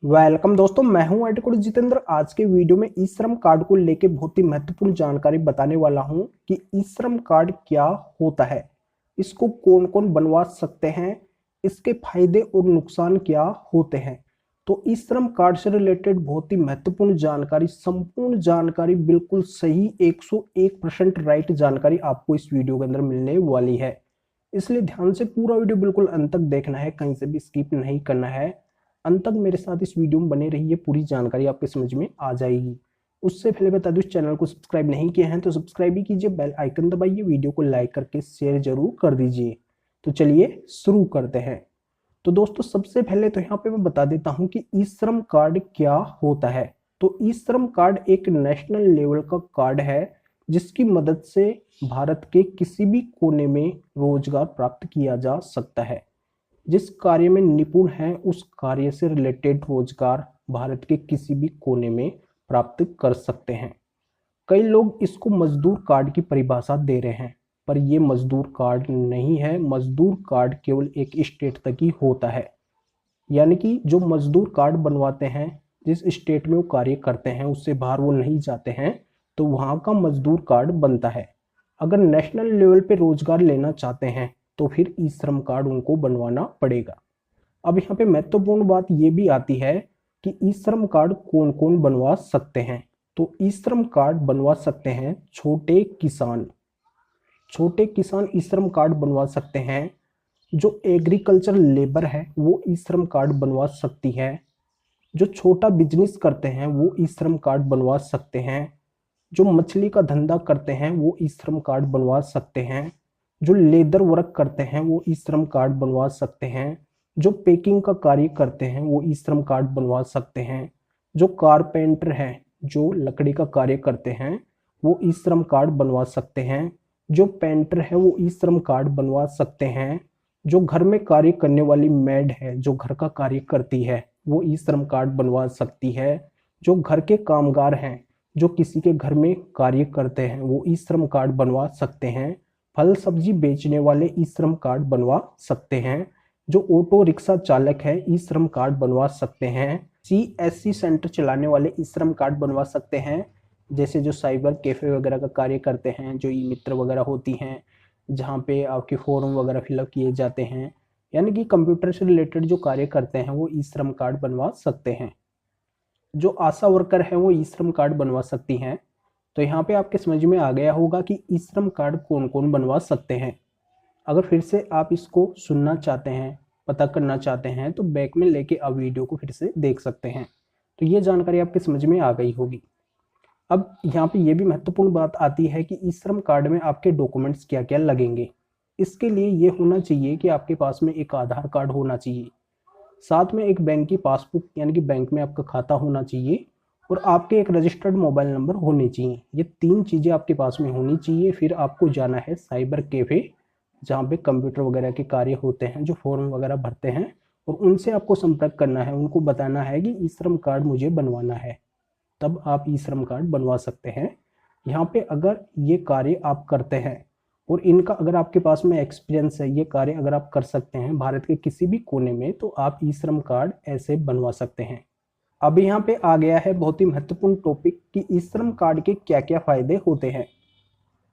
Welcome दोस्तों, मैं हूं एडवोकेट जितेंद्र। आज के वीडियो में ई श्रम कार्ड को लेके बहुत ही महत्वपूर्ण जानकारी बताने वाला हूं कि ई श्रम कार्ड क्या होता है, इसको कौन कौन बनवा सकते हैं, इसके फायदे और नुकसान क्या होते हैं। तो ई श्रम कार्ड से रिलेटेड बहुत ही महत्वपूर्ण जानकारी, संपूर्ण जानकारी, बिल्कुल सही 101% राइट जानकारी आपको इस वीडियो के अंदर मिलने वाली है। इसलिए ध्यान से पूरा वीडियो बिल्कुल अंत तक देखना है, कहीं से भी स्किप नहीं करना है। अंत तक मेरे साथ इस वीडियो में बने रहिए, पूरी जानकारी आपके समझ में आ जाएगी। उससे पहले बता दूं, इस चैनल को सब्सक्राइब नहीं किया है तो सब्सक्राइब भी कीजिए, बेल आइकन दबाइए, वीडियो को लाइक करके शेयर जरूर कर दीजिए। तो चलिए शुरू करते हैं। तो दोस्तों, सबसे पहले तो यहाँ पे मैं बता देता हूँ कि ई श्रम कार्ड क्या होता है। तो ई श्रम कार्ड एक नेशनल लेवल का कार्ड है जिसकी मदद से भारत के किसी भी कोने में रोजगार प्राप्त किया जा सकता है। जिस कार्य में निपुण है उस कार्य से रिलेटेड रोजगार भारत के किसी भी कोने में प्राप्त कर सकते हैं। कई लोग इसको मजदूर कार्ड की परिभाषा दे रहे हैं, पर यह मजदूर कार्ड नहीं है। मजदूर कार्ड केवल एक स्टेट तक ही होता है, यानी कि जो मजदूर कार्ड बनवाते हैं, जिस स्टेट में वो कार्य करते हैं उससे बाहर वो नहीं जाते हैं, तो वहाँ का मजदूर कार्ड बनता है। अगर नेशनल लेवल पे रोजगार लेना चाहते हैं तो फिर ई श्रम कार्ड उनको बनवाना पड़ेगा। अब यहाँ पे महत्वपूर्ण बात ये भी आती है कि ई श्रम कार्ड कौन कौन बनवा सकते हैं। तो ई श्रम कार्ड बनवा सकते हैं छोटे किसान। छोटे किसान ई श्रम कार्ड बनवा सकते हैं। जो एग्रीकल्चर लेबर है वो ई श्रम कार्ड बनवा सकती है। जो छोटा बिजनेस करते हैं वो ई श्रम कार्ड बनवा सकते हैं। जो मछली का धंधा करते हैं वो ई श्रम कार्ड बनवा सकते हैं। जो लेदर वर्क करते हैं वो ई श्रम कार्ड बनवा सकते हैं। जो पैकिंग का कार्य करते हैं वो ई श्रम कार्ड बनवा सकते हैं। जो कारपेंटर हैं, जो लकड़ी का कार्य करते हैं, वो ई श्रम कार्ड बनवा सकते हैं। जो पेंटर है वो ई श्रम कार्ड बनवा सकते हैं। जो घर में कार्य करने वाली मेड है, जो घर का कार्य करती है, वो ई श्रम कार्ड बनवा सकती है। जो घर के कामगार हैं, जो किसी के घर में कार्य करते हैं, वो ई श्रम कार्ड बनवा सकते हैं। फल सब्जी बेचने वाले ई श्रम कार्ड बनवा सकते हैं। जो ऑटो रिक्शा चालक है ई श्रम कार्ड बनवा सकते हैं। CSC सेंटर चलाने वाले ई श्रम कार्ड बनवा सकते हैं। जैसे जो साइबर कैफे वगैरह का कार्य करते हैं, जो ई मित्र वगैरह होती हैं, जहाँ पे आपके फॉर्म वगैरह फिलअप किए जाते हैं, यानी कि कंप्यूटर से रिलेटेड जो कार्य करते हैं वो ई श्रम कार्ड बनवा सकते हैं। जो आशा वर्कर है वो ई श्रम कार्ड बनवा सकती हैं। तो यहाँ पे आपके समझ में आ गया होगा कि ई श्रम कार्ड कौन कौन बनवा सकते हैं। अगर फिर से आप इसको सुनना चाहते हैं, पता करना चाहते हैं, तो बैक में लेके आप वीडियो को फिर से देख सकते हैं। तो ये जानकारी आपके समझ में आ गई होगी। अब यहाँ पे ये भी महत्वपूर्ण बात आती है कि ई श्रम कार्ड में आपके डॉक्यूमेंट्स क्या क्या लगेंगे। इसके लिए ये होना चाहिए कि आपके पास में एक आधार कार्ड होना चाहिए, साथ में एक बैंक की पासबुक, यानी कि बैंक में आपका खाता होना चाहिए, और आपके एक रजिस्टर्ड मोबाइल नंबर होने चाहिए। ये 3 चीज़ें आपके पास में होनी चाहिए। फिर आपको जाना है साइबर कैफ़े, जहाँ पे कंप्यूटर वगैरह के कार्य होते हैं, जो फॉर्म वगैरह भरते हैं, और उनसे आपको संपर्क करना है। उनको बताना है कि ई श्रम कार्ड मुझे बनवाना है, तब आप ई श्रम कार्ड बनवा सकते हैं। यहाँ पे अगर ये कार्य आप करते हैं और इनका अगर आपके पास में एक्सपीरियंस है, ये कार्य अगर आप कर सकते हैं भारत के किसी भी कोने में, तो आप ई श्रम कार्ड ऐसे बनवा सकते हैं। अब यहाँ पे आ गया है बहुत ही महत्वपूर्ण टॉपिक कि ई श्रम कार्ड के क्या क्या फायदे होते हैं।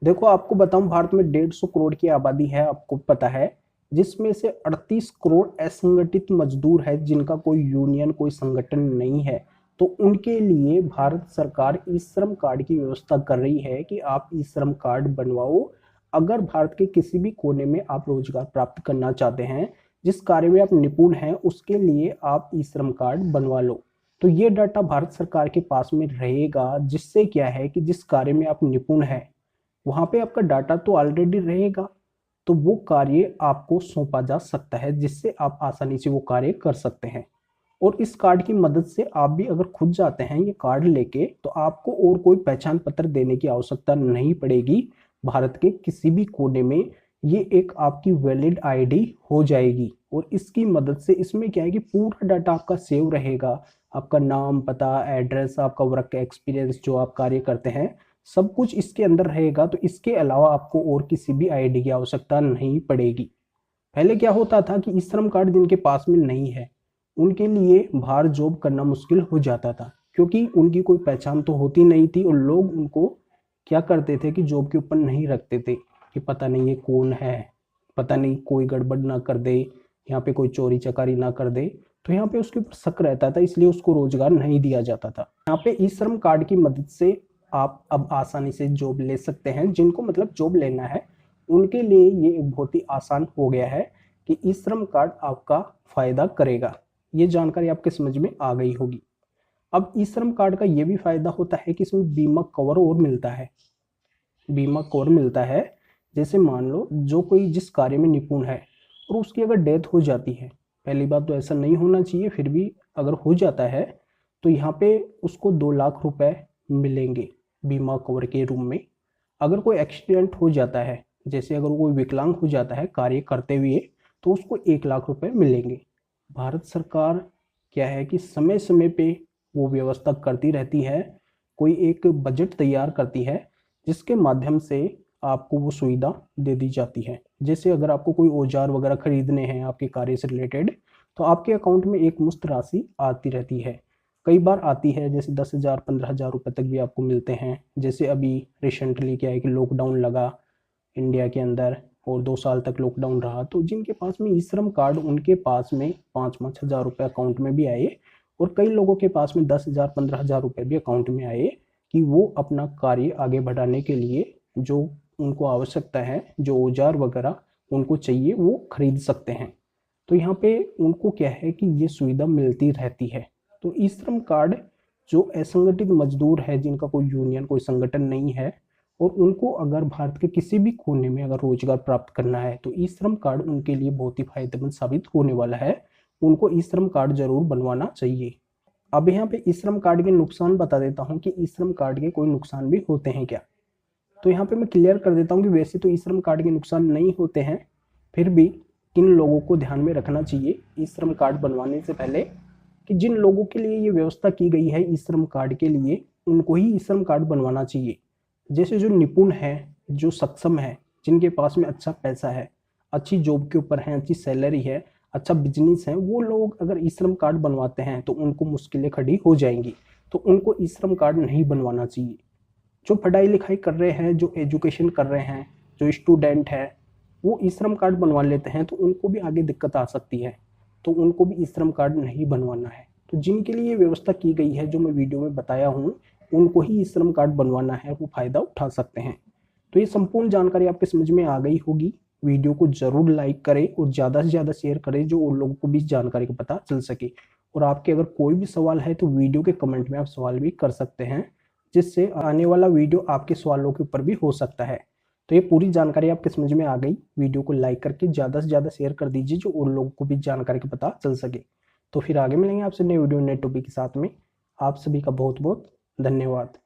देखो, आपको बताऊं, भारत में 150 करोड़ की आबादी है, आपको पता है, जिसमें से 38 करोड़ असंगठित मजदूर है, जिनका कोई यूनियन, कोई संगठन नहीं है। तो उनके लिए भारत सरकार ई श्रम कार्ड की व्यवस्था कर रही है कि आप ई श्रम कार्ड बनवाओ। अगर भारत के किसी भी कोने में आप रोजगार प्राप्त करना चाहते हैं, जिस कार्य में आप निपुण हैं, उसके लिए आप ई श्रम कार्ड बनवा लो। तो ये डाटा भारत सरकार के पास में रहेगा, जिससे क्या है कि जिस कार्य में आप निपुण हैं वहां पे आपका डाटा तो ऑलरेडी रहेगा, तो वो कार्य आपको सौंपा जा सकता है, जिससे आप आसानी से वो कार्य कर सकते हैं। और इस कार्ड की मदद से आप भी अगर खुद जाते हैं ये कार्ड लेके, तो आपको और कोई पहचान पत्र देने की आवश्यकता नहीं पड़ेगी। भारत के किसी भी कोने में ये एक आपकी वैलिड आईडी हो जाएगी, और इसकी मदद से इसमें क्या है कि पूरा डाटा आपका सेव रहेगा। आपका नाम, पता, एड्रेस, आपका वर्क एक्सपीरियंस, जो आप कार्य करते हैं, सब कुछ इसके अंदर रहेगा। तो इसके अलावा आपको और किसी भी आईडी की आवश्यकता नहीं पड़ेगी। पहले क्या होता था कि ई श्रम कार्ड जिनके पास में नहीं है उनके लिए बाहर जॉब करना मुश्किल हो जाता था, क्योंकि उनकी कोई पहचान तो होती नहीं थी और लोग उनको क्या करते थे कि जॉब के ऊपर नहीं रखते थे कि पता नहीं ये कौन है, पता नहीं कोई गड़बड़ ना कर दे, यहाँ पे कोई चोरी चकारी ना कर दे, तो यहाँ पे उसके ऊपर शक रहता था, इसलिए उसको रोजगार नहीं दिया जाता था। यहाँ पे ई श्रम कार्ड की मदद से आप अब आसानी से जॉब ले सकते हैं। जिनको मतलब जॉब लेना है उनके लिए ये एक बहुत ही आसान हो गया है कि ई श्रम कार्ड आपका फायदा करेगा। ये जानकारी आपके समझ में आ गई होगी। अब ई श्रम कार्ड का ये भी फायदा होता है कि इसमें बीमा कवर और मिलता है। बीमा कवर मिलता है, जैसे मान लो जो कोई जिस कार्य में निपुण है और उसकी अगर डेथ हो जाती है, पहली बात तो ऐसा नहीं होना चाहिए, फिर भी अगर हो जाता है तो यहाँ पे उसको 2 लाख रुपए मिलेंगे बीमा कवर के रूप में। अगर कोई एक्सीडेंट हो जाता है, जैसे अगर कोई विकलांग हो जाता है कार्य करते हुए, तो उसको 1 लाख रुपए मिलेंगे। भारत सरकार क्या है कि समय समय पे वो व्यवस्था करती रहती है, कोई एक बजट तैयार करती है जिसके माध्यम से आपको वो सुविधा दे दी जाती है। जैसे अगर आपको कोई औजार वगैरह खरीदने हैं आपके कार्य से रिलेटेड, तो आपके अकाउंट में एक मुश्त राशि आती रहती है। कई बार आती है, जैसे 10,000 15,000 रुपये तक भी आपको मिलते हैं। जैसे अभी रिसेंटली क्या है कि लॉकडाउन लगा इंडिया के अंदर और 2 साल तक लॉकडाउन रहा, तो जिनके पास में ई श्रम कार्ड, उनके पास में 5-5 हज़ार रुपये अकाउंट में भी आए और कई लोगों के पास में 10,000 15,000 रुपये भी अकाउंट में आए कि वो अपना कार्य आगे बढ़ाने के लिए जो उनको आवश्यकता है, जो औजार वगैरह उनको चाहिए, वो खरीद सकते हैं। तो यहाँ पे उनको क्या है कि ये सुविधा मिलती रहती है। तो ई श्रम कार्ड जो असंगठित मजदूर है, जिनका कोई यूनियन कोई संगठन नहीं है और उनको अगर भारत के किसी भी कोने में अगर रोजगार प्राप्त करना है, तो ई श्रम कार्ड उनके लिए बहुत ही फायदेमंद साबित होने वाला है। उनको ई श्रम कार्ड जरूर बनवाना चाहिए। अब यहाँ पे ई श्रम कार्ड के नुकसान बता देता हूँ कि ई श्रम कार्ड के कोई नुकसान भी होते हैं क्या। तो यहाँ पे मैं क्लियर कर देता हूँ कि वैसे तो ई श्रम कार्ड के नुकसान नहीं होते हैं, फिर भी किन लोगों को ध्यान में रखना चाहिए ई श्रम कार्ड बनवाने से पहले, कि जिन लोगों के लिए ये व्यवस्था की गई है ई श्रम कार्ड के लिए, उनको ही ई श्रम कार्ड बनवाना चाहिए। जैसे जो निपुण है, जो सक्षम है, जिनके पास में अच्छा पैसा है, अच्छी जॉब के ऊपर है, अच्छी सैलरी है, अच्छा बिजनेस है, वो लोग अगर ई श्रम कार्ड बनवाते हैं तो उनको मुश्किलें खड़ी हो जाएंगी, तो उनको ई श्रम कार्ड नहीं बनवाना चाहिए। जो पढ़ाई लिखाई कर रहे हैं, जो एजुकेशन कर रहे हैं, जो स्टूडेंट है, वो ई श्रम कार्ड बनवा लेते हैं तो उनको भी आगे दिक्कत आ सकती है, तो उनको भी ई श्रम कार्ड नहीं बनवाना है। तो जिनके लिए व्यवस्था की गई है, जो मैं वीडियो में बताया हूँ, उनको ही ई श्रम कार्ड बनवाना है, वो फायदा उठा सकते हैं। तो ये संपूर्ण जानकारी आपके समझ में आ गई होगी। वीडियो को जरूर लाइक करें और ज़्यादा से ज़्यादा शेयर करें, जो उन लोगों को भी जानकारी का पता चल सके। और आपके अगर कोई भी सवाल है तो वीडियो के कमेंट में आप सवाल भी कर सकते हैं, जिससे आने वाला वीडियो आपके सवालों के ऊपर भी हो सकता है। तो ये पूरी जानकारी आपके समझ में आ गई। वीडियो को लाइक करके ज़्यादा से ज़्यादा शेयर कर दीजिए, जो उन लोगों को भी जानकारी का पता चल सके। तो फिर आगे मिलेंगे आपसे नए वीडियो नए टॉपिक के साथ में। आप सभी का बहुत बहुत धन्यवाद।